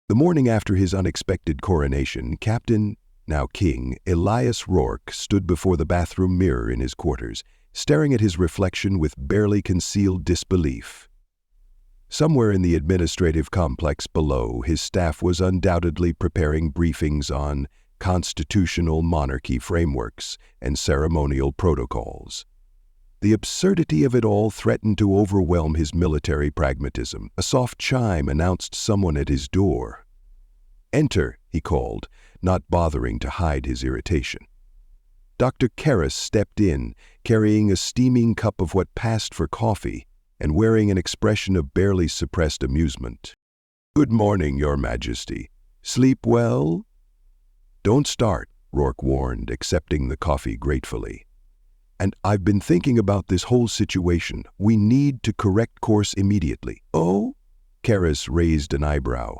The morning after his unexpected coronation, Captain, now King, Elias Rourke stood before the bathroom mirror in his quarters, staring at his reflection with barely concealed disbelief. Somewhere in the administrative complex below, his staff was undoubtedly preparing briefings on constitutional monarchy frameworks and ceremonial protocols. The absurdity of it all threatened to overwhelm his military pragmatism. A soft chime announced someone at his door. "Enter," he called, not bothering to hide his irritation. Dr. Karras stepped in, carrying a steaming cup of what passed for coffee and wearing an expression of barely suppressed amusement. "Good morning, Your Majesty. Sleep well?" "Don't start," Rourke warned, accepting the coffee gratefully. "And I've been thinking about this whole situation. We need to correct course immediately." "Oh?" Karras raised an eyebrow.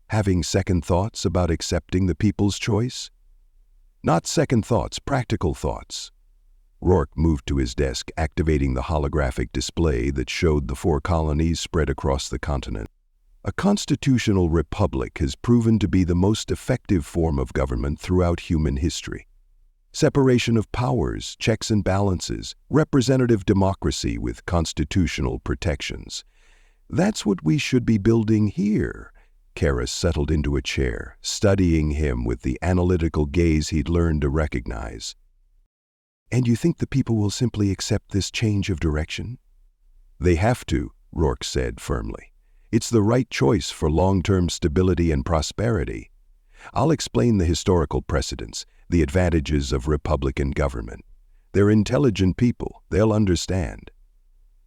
"Having second thoughts about accepting the people's choice?" "Not second thoughts, practical thoughts." Rourke moved to his desk, activating the holographic display that showed the 4 colonies spread across the continent. A constitutional republic has proven to be the most effective form of government throughout human history. Separation of powers, checks and balances, representative democracy with constitutional protections. That's what we should be building here. Karras settled into a chair, studying him with the analytical gaze he'd learned to recognize. "And you think the people will simply accept this change of direction?" "They have to," Rourke said firmly. "It's the right choice for long-term stability and prosperity. I'll explain the historical precedents, the advantages of republican government. They're intelligent people. They'll understand."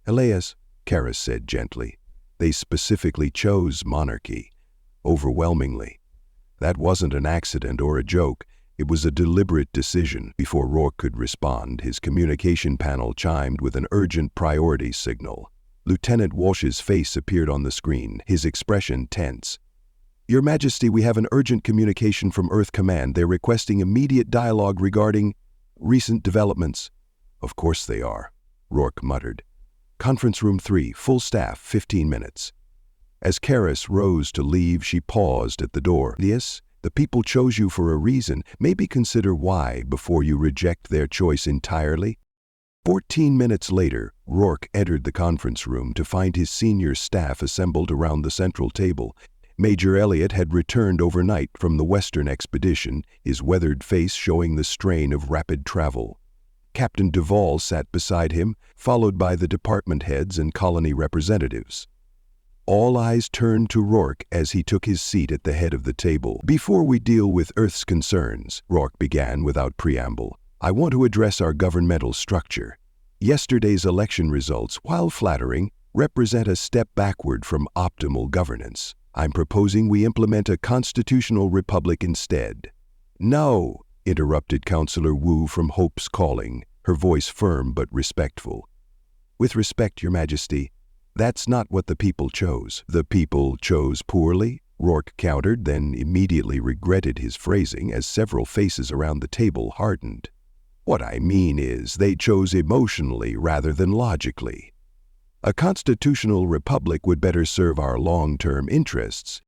"Elias," Karras said gently, "they specifically chose monarchy. Overwhelmingly. That wasn't an accident or a joke. It was a deliberate decision." Before Rourke could respond, his communication panel chimed with an urgent priority signal. Lieutenant Walsh's face appeared on the screen, his expression tense. "Your Majesty, we have an urgent communication from Earth Command. They're requesting immediate dialogue regarding recent developments." "Of course they are," Rourke muttered. "Conference room 3, full staff, 15 minutes. As Karras rose to leave, she paused at the door. "Yes, the people chose you for a reason. Maybe consider why before you reject their choice entirely." 14 minutes later, Rourke entered the conference room to find his senior staff assembled around the central table. Major Elliott had returned overnight from the Western expedition, his weathered face showing the strain of rapid travel. Captain Duvall sat beside him, followed by the department heads and colony representatives. All eyes turned to Rourke as he took his seat at the head of the table. "Before we deal with Earth's concerns," Rourke began without preamble, "I want to address our governmental structure. Yesterday's election results, while flattering, represent a step backward from optimal governance. I'm proposing we implement a constitutional republic instead." "No," interrupted Councillor Wu from Hope's Calling, her voice firm but respectful. "With respect, Your Majesty, that's not what the people chose." "The people chose poorly?" Rourke countered, then immediately regretted his phrasing as several faces around the table hardened. "What I mean is, they chose emotionally rather than logically. A constitutional republic would better serve our long-term interests."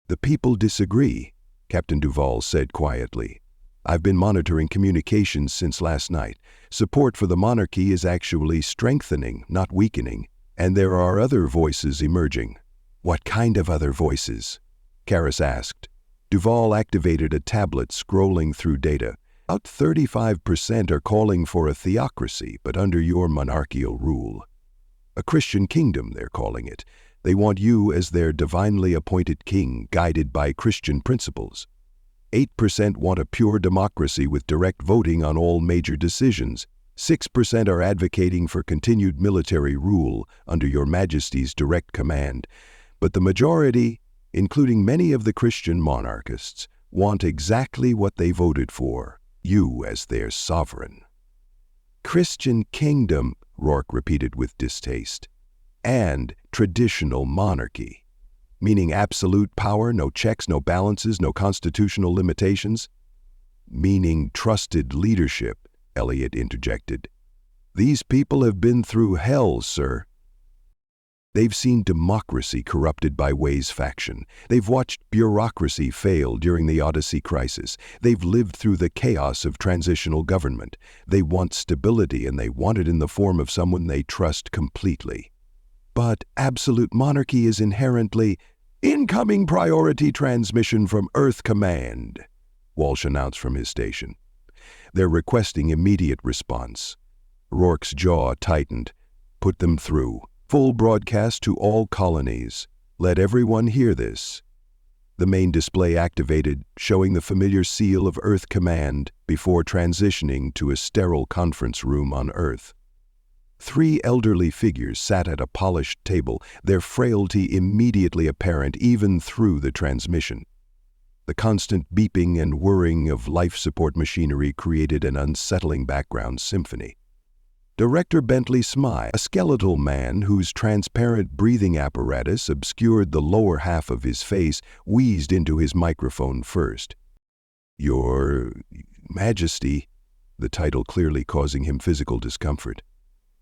"The people disagree," Captain Duvall said quietly. "I've been monitoring communications since last night. Support for the monarchy is actually strengthening, not weakening, and there are other voices emerging." "What kind of other voices?" Karras asked. Duvall activated a tablet scrolling through data. "About 35% are calling for a theocracy, but under your monarchical rule. A Christian kingdom, they're calling it. They want you as their divinely appointed king, guided by Christian principles. 8% want a pure democracy with direct voting on all major decisions. 6% are advocating for continued military rule under Your Majesty's direct command. But the majority, including many of the Christian monarchists, want exactly what they voted for, you as their sovereign." "Christian kingdom," Rourke repeated with distaste. "And traditional monarchy. Meaning absolute power, no checks, no balances, no constitutional limitations?" "Meaning trusted leadership," Elliott interjected. "These people have been through hell, sir." They've seen democracy corrupted by Way's faction. They've watched bureaucracy fail during the Odyssey crisis. They've lived through the chaos of transitional government. They want stability, and they want it in the form of someone they trust completely. But absolute monarchy is inherently incoming priority transmission from Earth Command, Walsh announced from his station. They're requesting immediate response. Rourke's jaw tightened. Put them through. Full broadcast to all colonies. Let everyone hear this. The main display activated, showing the familiar seal of Earth Command before transitioning to a sterile conference room on Earth. 3 elderly figures sat at a polished table, their frailty immediately apparent even through the transmission. The constant beeping and whirring of life support machinery created an unsettling background symphony. Director Bentley smiled, a skeletal man whose transparent breathing apparatus obscured the lower half of his face, wheezed into his microphone first. "Your Majesty," the title clearly causing him physical discomfort.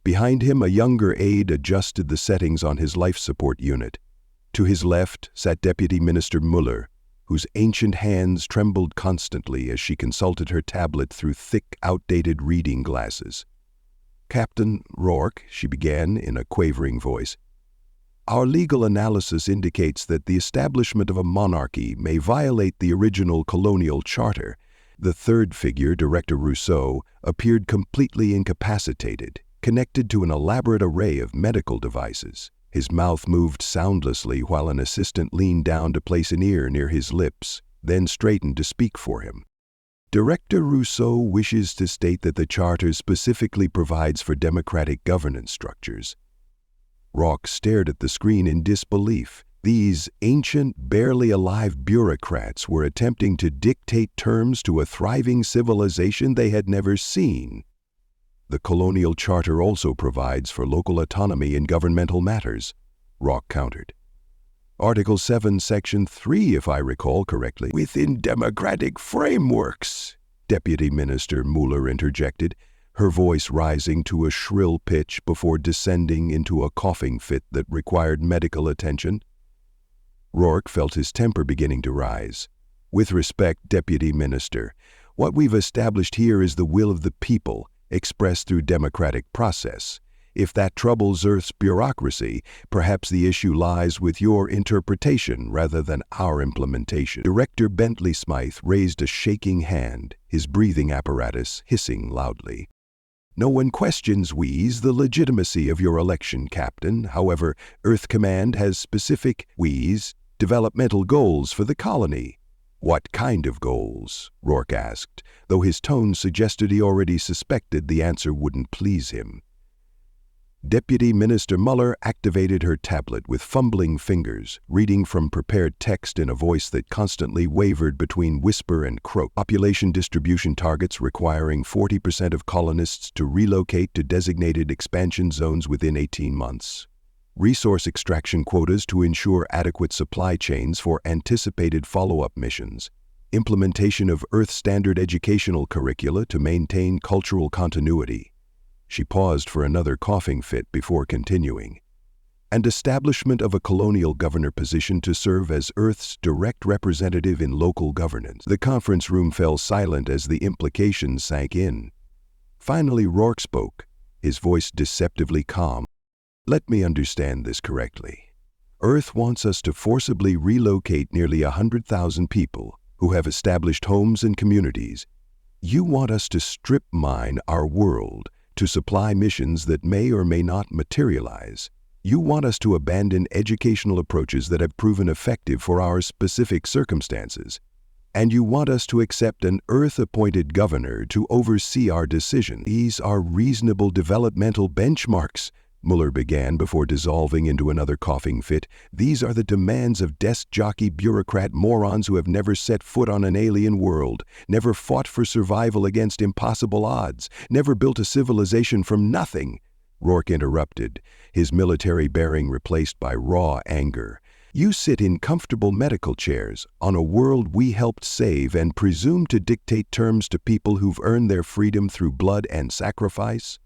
Behind him, a younger aide adjusted the settings on his life support unit. To his left sat Deputy Minister Muller, whose ancient hands trembled constantly as she consulted her tablet through thick, outdated reading glasses. "Captain Rourke," she began in a quavering voice, "our legal analysis indicates that the establishment of a monarchy may violate the original colonial charter." The third figure, Director Rousseau, appeared completely incapacitated, connected to an elaborate array of medical devices. His mouth moved soundlessly while an assistant leaned down to place an ear near his lips, then straightened to speak for him. "Director Rousseau wishes to state that the Charter specifically provides for democratic governance structures." Rourke stared at the screen in disbelief. These ancient, barely alive bureaucrats were attempting to dictate terms to a thriving civilization they had never seen. "The colonial charter also provides for local autonomy in governmental matters," Rourke countered. "Article 7, Section 3, if I recall correctly." "Within democratic frameworks," Deputy Minister Muller interjected, her voice rising to a shrill pitch before descending into a coughing fit that required medical attention. Rourke felt his temper beginning to rise. "With respect, Deputy Minister, what we've established here is the will of the people, expressed through democratic process. If that troubles Earth's bureaucracy, perhaps the issue lies with your interpretation rather than our implementation." Director Bentley Smythe raised a shaking hand, his breathing apparatus hissing loudly. "No one questions the legitimacy of your election, Captain. However, Earth Command has specific developmental goals for the colony." "What kind of goals?" Rourke asked, though his tone suggested he already suspected the answer wouldn't please him. Deputy Minister Muller activated her tablet with fumbling fingers, reading from prepared text in a voice that constantly wavered between whisper and croak. "Population distribution targets requiring 40% of colonists to relocate to designated expansion zones within 18 months. Resource extraction quotas to ensure adequate supply chains for anticipated follow-up missions. Implementation of Earth-standard educational curricula to maintain cultural continuity." She paused for another coughing fit before continuing. "And establishment of a colonial governor position to serve as Earth's direct representative in local governance." The conference room fell silent as the implications sank in. Finally, Rourke spoke, his voice deceptively calm. "Let me understand this correctly. Earth wants us to forcibly relocate nearly 100,000 people who have established homes and communities. You want us to strip mine our world to supply missions that may or may not materialize. You want us to abandon educational approaches that have proven effective for our specific circumstances. And you want us to accept an Earth-appointed governor to oversee our decision. These are reasonable developmental benchmarks," Muller began before dissolving into another coughing fit. "These are the demands of desk-jockey bureaucrat morons who have never set foot on an alien world, never fought for survival against impossible odds, never built a civilization from nothing." Rourke interrupted, his military bearing replaced by raw anger. "You sit in comfortable medical chairs on a world we helped save and presume to dictate terms to people who've earned their freedom through blood and sacrifice?"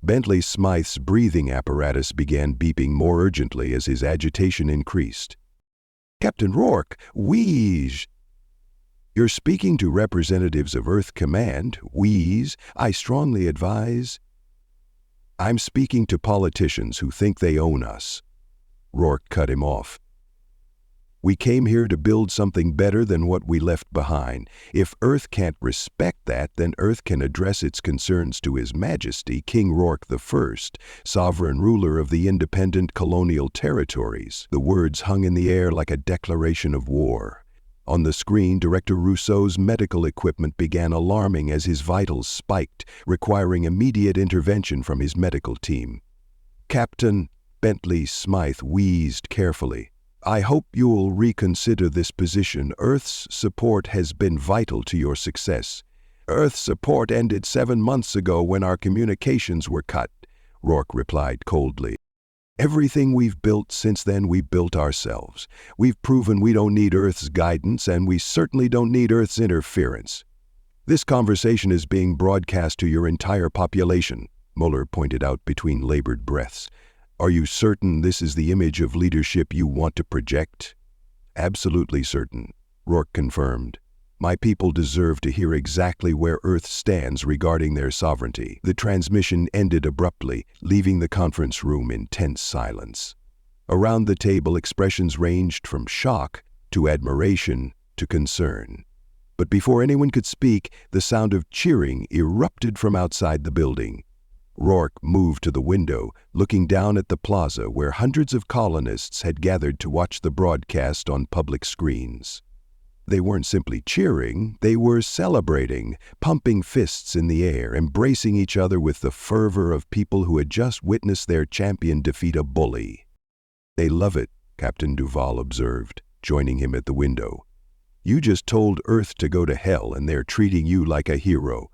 Bentley Smythe's breathing apparatus began beeping more urgently as his agitation increased. "Captain Rourke, wheeze!" "You're speaking to representatives of Earth Command, wheeze. I strongly advise—" "I'm speaking to politicians who think they own us." Rourke cut him off. "We came here to build something better than what we left behind. If Earth can't respect that, then Earth can address its concerns to His Majesty, King Rourke I, sovereign ruler of the independent colonial territories." The words hung in the air like a declaration of war. On the screen, Director Rousseau's medical equipment began alarming as his vitals spiked, requiring immediate intervention from his medical team. "Captain," Bentley Smythe wheezed carefully, "I hope you'll reconsider this position. Earth's support has been vital to your success." "Earth's support ended 7 months ago when our communications were cut," Rourke replied coldly. "Everything we've built since then we built ourselves. We've proven we don't need Earth's guidance, and we certainly don't need Earth's interference." "This conversation is being broadcast to your entire population," Mueller pointed out between labored breaths. "Are you certain this is the image of leadership you want to project?" "Absolutely certain," Rourke confirmed. "My people deserve to hear exactly where Earth stands regarding their sovereignty." The transmission ended abruptly, leaving the conference room in tense silence. Around the table, expressions ranged from shock to admiration to concern. But before anyone could speak, the sound of cheering erupted from outside the building. Rourke moved to the window, looking down at the plaza where hundreds of colonists had gathered to watch the broadcast on public screens. They weren't simply cheering, they were celebrating, pumping fists in the air, embracing each other with the fervor of people who had just witnessed their champion defeat a bully. "They love it," Captain Duval observed, joining him at the window. "You just told Earth to go to hell and they're treating you like a hero."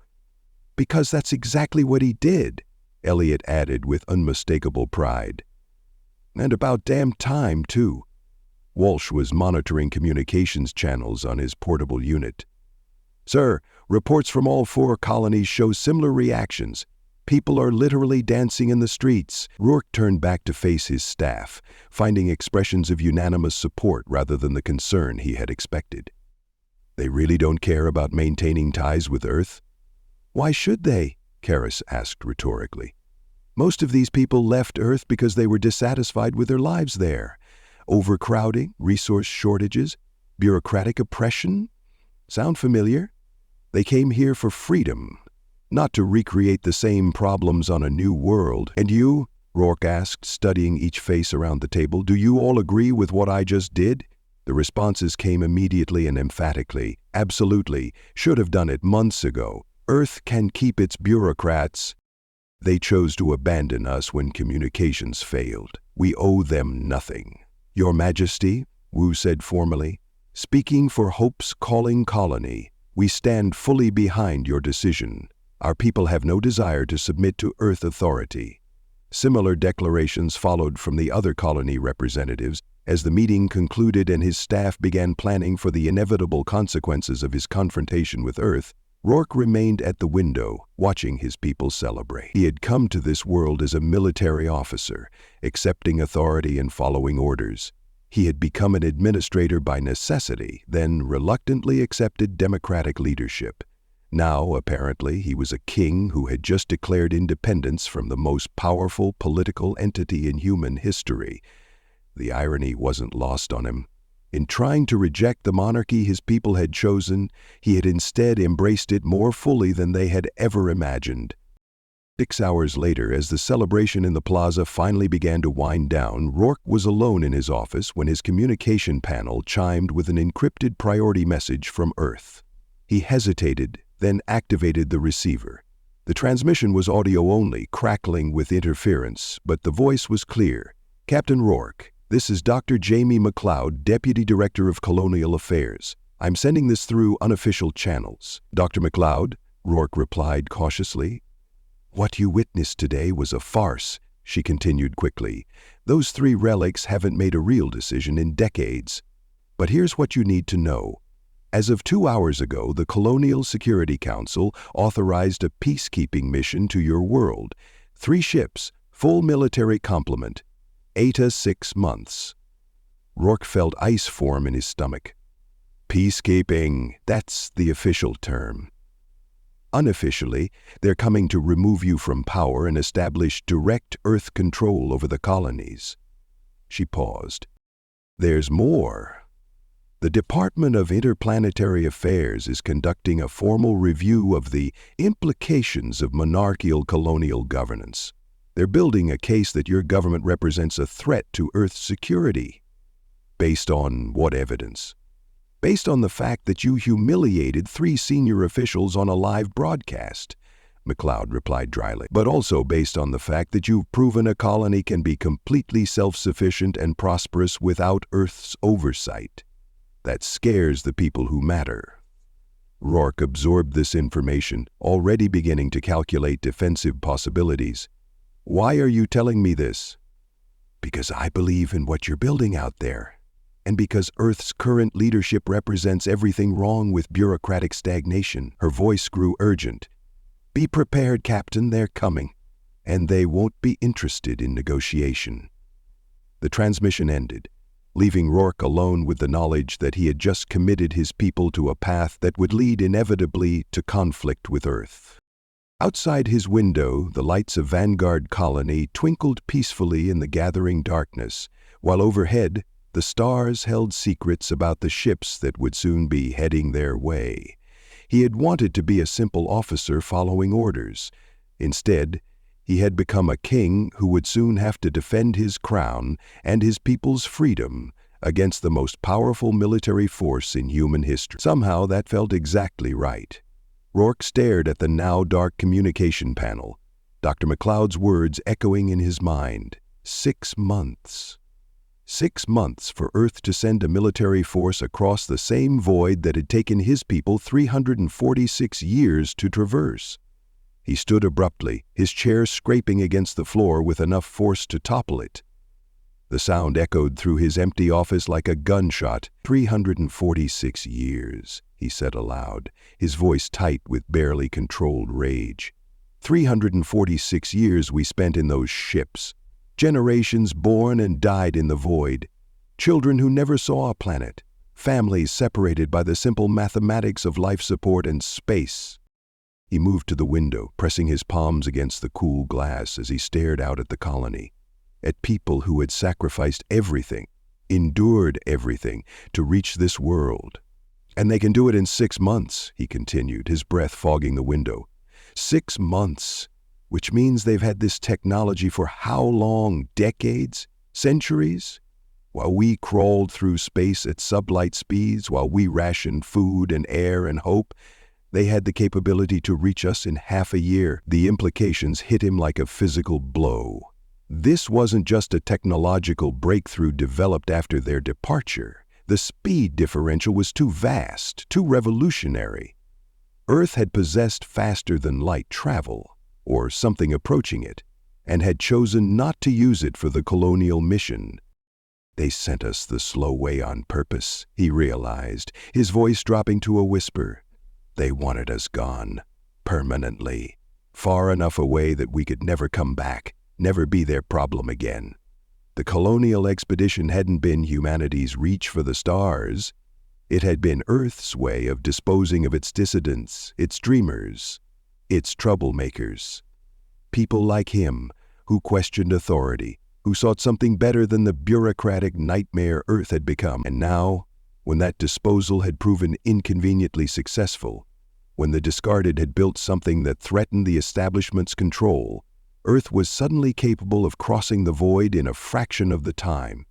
"Because that's exactly what he did," Elliot added with unmistakable pride. "And about damn time, too." Walsh was monitoring communications channels on his portable unit. "Sir, reports from all 4 colonies show similar reactions. People are literally dancing in the streets." Rourke turned back to face his staff, finding expressions of unanimous support rather than the concern he had expected. "They really don't care about maintaining ties with Earth?" "Why should they?" Karras asked rhetorically. "Most of these people left Earth because they were dissatisfied with their lives there. Overcrowding, resource shortages, bureaucratic oppression. Sound familiar? They came here for freedom, not to recreate the same problems on a new world." "And you?" Rourke asked, studying each face around the table. "Do you all agree with what I just did?" The responses came immediately and emphatically. "Absolutely. Should have done it months ago. Earth can keep its bureaucrats. They chose to abandon us when communications failed. We owe them nothing." "Your Majesty," Wu said formally, "speaking for Hope's calling colony, we stand fully behind your decision. Our people have no desire to submit to Earth authority." Similar declarations followed from the other colony representatives as the meeting concluded and his staff began planning for the inevitable consequences of his confrontation with Earth. Rourke remained at the window, watching his people celebrate. He had come to this world as a military officer, accepting authority and following orders. He had become an administrator by necessity, then reluctantly accepted democratic leadership. Now, apparently, he was a king who had just declared independence from the most powerful political entity in human history. The irony wasn't lost on him. In trying to reject the monarchy his people had chosen, he had instead embraced it more fully than they had ever imagined. 6 hours later, as the celebration in the plaza finally began to wind down, Rourke was alone in his office when his communication panel chimed with an encrypted priority message from Earth. He hesitated, then activated the receiver. The transmission was audio only, crackling with interference, but the voice was clear. "Captain Rourke, this is Dr. Jamie McLeod, Deputy Director of Colonial Affairs. I'm sending this through unofficial channels." "Dr. McLeod," Rourke replied cautiously. "What you witnessed today was a farce," she continued quickly. "Those 3 relics haven't made a real decision in decades. But here's what you need to know. As of 2 hours ago, the Colonial Security Council authorized a peacekeeping mission to your world. 3 ships, full military complement. Eta 6 months. Rourke felt ice form in his stomach. Peacekeeping, that's the official term. Unofficially, they're coming to remove you from power and establish direct Earth control over the colonies. She paused. There's more. The Department of Interplanetary Affairs is conducting a formal review of the implications of monarchical colonial governance. They're building a case that your government represents a threat to Earth's security. Based on what evidence? Based on the fact that you humiliated 3 senior officials on a live broadcast, McLeod replied dryly, but also based on the fact that you've proven a colony can be completely self-sufficient and prosperous without Earth's oversight. That scares the people who matter. Rourke absorbed this information, already beginning to calculate defensive possibilities. Why are you telling me this? Because I believe in what you're building out there. And because Earth's current leadership represents everything wrong with bureaucratic stagnation. Her voice grew urgent. Be prepared, Captain, they're coming. And they won't be interested in negotiation. The transmission ended, leaving Rourke alone with the knowledge that he had just committed his people to a path that would lead inevitably to conflict with Earth. Outside his window, the lights of Vanguard Colony twinkled peacefully in the gathering darkness, while overhead, the stars held secrets about the ships that would soon be heading their way. He had wanted to be a simple officer following orders. Instead, he had become a king who would soon have to defend his crown and his people's freedom against the most powerful military force in human history. Somehow that felt exactly right. Rourke stared at the now dark communication panel, Dr. McLeod's words echoing in his mind. 6 months. 6 months for Earth to send a military force across the same void that had taken his people 346 years to traverse. He stood abruptly, his chair scraping against the floor with enough force to topple it. The sound echoed through his empty office like a gunshot. 346 years, he said aloud, his voice tight with barely controlled rage. 346 years we spent in those ships. Generations born and died in the void. Children who never saw a planet. Families separated by the simple mathematics of life support and space. He moved to the window, pressing his palms against the cool glass as he stared out at the colony, at people who had sacrificed everything, endured everything, to reach this world. And they can do it in 6 months, he continued, his breath fogging the window. 6 months, which means they've had this technology for how long? Decades? Centuries? While we crawled through space at sublight speeds, while we rationed food and air and hope, they had the capability to reach us in half a year. The implications hit him like a physical blow. This wasn't just a technological breakthrough developed after their departure. The speed differential was too vast, too revolutionary. Earth had possessed faster-than-light travel, or something approaching it, and had chosen not to use it for the colonial mission. They sent us the slow way on purpose, he realized, his voice dropping to a whisper. They wanted us gone, permanently, far enough away that we could never come back, never be their problem again. The colonial expedition hadn't been humanity's reach for the stars. It had been Earth's way of disposing of its dissidents, its dreamers, its troublemakers. People like him, who questioned authority, who sought something better than the bureaucratic nightmare Earth had become. And now, when that disposal had proven inconveniently successful, when the discarded had built something that threatened the establishment's control, Earth was suddenly capable of crossing the void in a fraction of the time.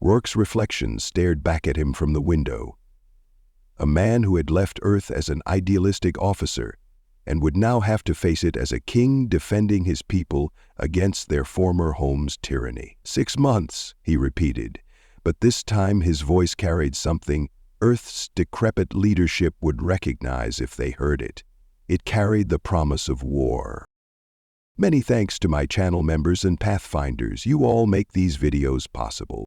Rourke's reflections stared back at him from the window. A man who had left Earth as an idealistic officer and would now have to face it as a king defending his people against their former home's tyranny. 6 months, he repeated, but this time his voice carried something Earth's decrepit leadership would recognize if they heard it. It carried the promise of war. Many thanks to my channel members and Pathfinders. You all make these videos possible.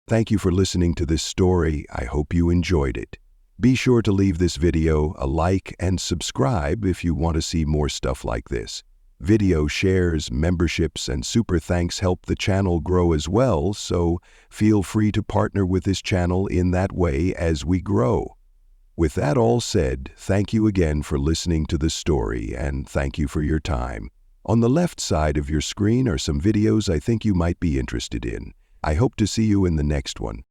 Thank you for listening to this story. I hope you enjoyed it. Be sure to leave this video a like and subscribe if you want to see more stuff like this. Video shares, memberships, and super thanks help the channel grow as well, so feel free to partner with this channel in that way as we grow. With that all said, thank you again for listening to the story, and thank you for your time. On the left side of your screen are some videos I think you might be interested in. I hope to see you in the next one.